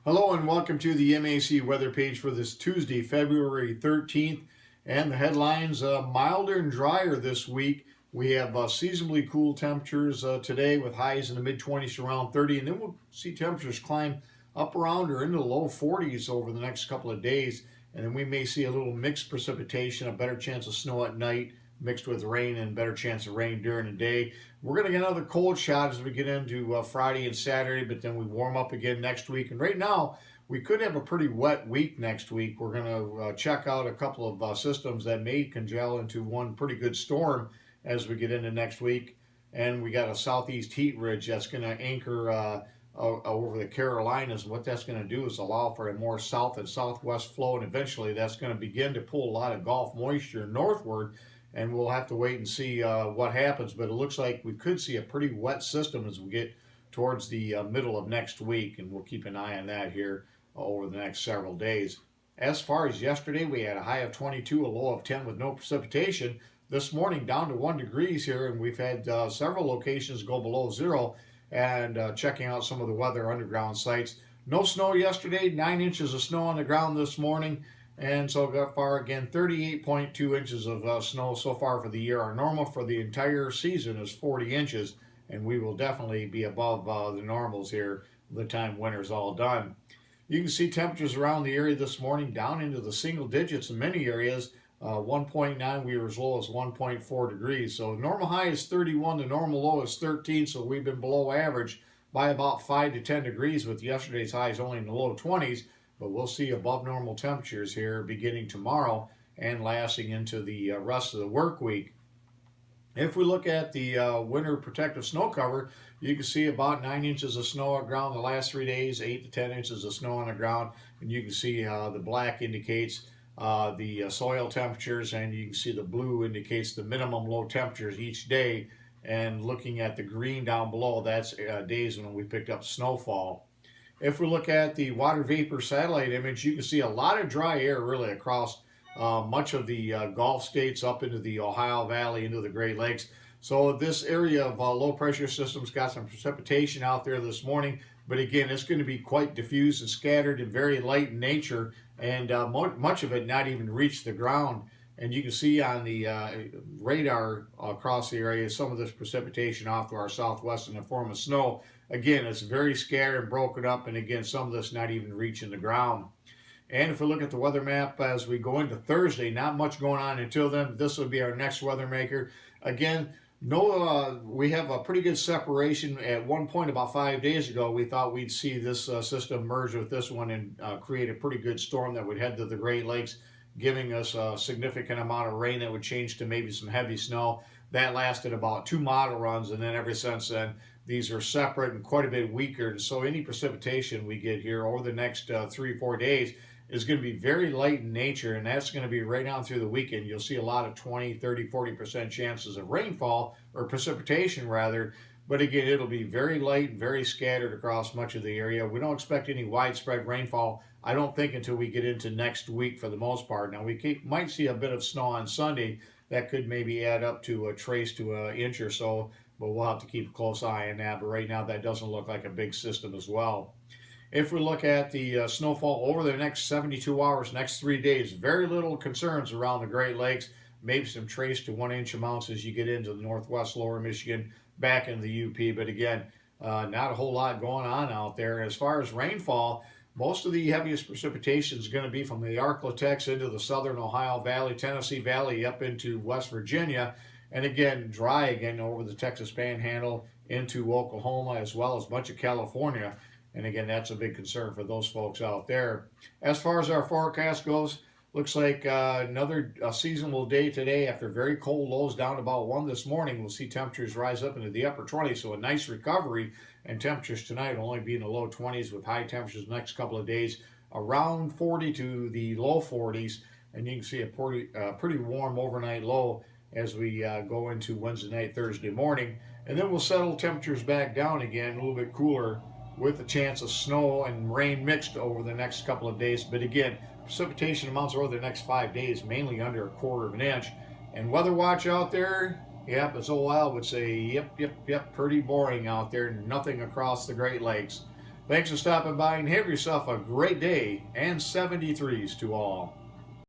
Hello and welcome to the MAC weather page for this Tuesday, February 13th. And the headlines, milder and drier this week. We have seasonably cool temperatures today with highs in the mid-20s to around 30. And then we'll see temperatures climb up around or into the low 40s over the next couple of days. And then we may see a little mixed precipitation, a better chance of snow at night, mixed with rain and better chance of rain during the day. We're going to get another cold shot as we get into Friday and Saturday, but then we warm up again next week. And right now, we could have a pretty wet week next week. We're going to check out a couple of systems that may congeal into one pretty good storm as we get into next week. And we got a southeast heat ridge that's going to anchor over the Carolinas. And what that's going to do is allow for a more south and southwest flow, and eventually that's going to begin to pull a lot of Gulf moisture northward, and we'll have to wait and see what happens. But it looks like we could see a pretty wet system as we get towards the middle of next week, and we'll keep an eye on that here over the next several days. As far as yesterday, we had a high of 22, a low of 10 with no precipitation. This morning down to 1 degrees here, and we've had several locations go below zero, and checking out some of the weather underground sites. No snow yesterday, 9 inches of snow on the ground this morning. And so far, again, 38.2 inches of snow so far for the year. Our normal for the entire season is 40 inches, and we will definitely be above the normals here by the time winter's all done. You can see temperatures around the area this morning down into the single digits in many areas. 1.9, we were as low as 1.4 degrees. So normal high is 31, the normal low is 13, so we've been below average by about 5 to 10 degrees, with yesterday's highs only in the low 20s. But we'll see above normal temperatures here beginning tomorrow and lasting into the rest of the work week. If we look at the winter protective snow cover, you can see about 9 inches of snow on the ground the last 3 days, 8 to 10 inches of snow on the ground. And you can see the black indicates the soil temperatures, and you can see the blue indicates the minimum low temperatures each day. And looking at the green down below, that's days when we picked up snowfall. If we look at the water vapor satellite image, you can see a lot of dry air really across much of the Gulf states up into the Ohio Valley, into the Great Lakes. So this area of low pressure systems got some precipitation out there this morning, but again, it's going to be quite diffuse and scattered and very light in nature, and much of it not even reach the ground. And you can see on the radar across the area some of this precipitation off to our southwest in the form of snow. Again, it's very scattered and broken up, and again, some of this not even reaching the ground. And if we look at the weather map as we go into Thursday, not much going on until then. This will be our next weather maker. Again, we have a pretty good separation. At one point about 5 days ago, we thought we'd see this system merge with this one and create a pretty good storm that would head to the Great Lakes, giving us a significant amount of rain that would change to maybe some heavy snow. That lasted about 2 model runs, and then ever since then, these are separate and quite a bit weaker. And so any precipitation we get here over the next 3 or 4 days is going to be very light in nature, and that's going to be right on through the weekend. You'll see a lot of 20, 30, 40% chances of rainfall, or precipitation rather. But again, it'll be very light and very scattered across much of the area. We don't expect any widespread rainfall, I don't think, until we get into next week for the most part. Now, we might see a bit of snow on Sunday. That could maybe add up to a trace to an inch or so, but we'll have to keep a close eye on that. But right now, that doesn't look like a big system as well. If we look at the snowfall over the next 72 hours, next 3 days, very little concerns around the Great Lakes. Maybe some trace to 1 inch amounts as you get into the northwest, lower Michigan, back into the UP. But again, not a whole lot going on out there. As far as rainfall, most of the heaviest precipitation is going to be from the Arklatex into the southern Ohio Valley, Tennessee Valley, up into West Virginia. And again, dry again over the Texas Panhandle into Oklahoma, as well as much of California. And again, that's a big concern for those folks out there. As far as our forecast goes, looks like another seasonable day today after very cold lows down to about 1 this morning. We'll see temperatures rise up into the upper 20s, so a nice recovery. And temperatures tonight will only be in the low 20s, with high temperatures the next couple of days around 40 to the low 40s. And you can see a pretty warm overnight low as we go into Wednesday night, Thursday morning. And then we'll settle temperatures back down again, a little bit cooler, with a chance of snow and rain mixed over the next couple of days. But again, precipitation amounts over the next 5 days, mainly under 1/4 of an inch. And weather watch out there, yep, as old Al would say, yep, pretty boring out there. Nothing across the Great Lakes. Thanks for stopping by and have yourself a great day and 73s to all.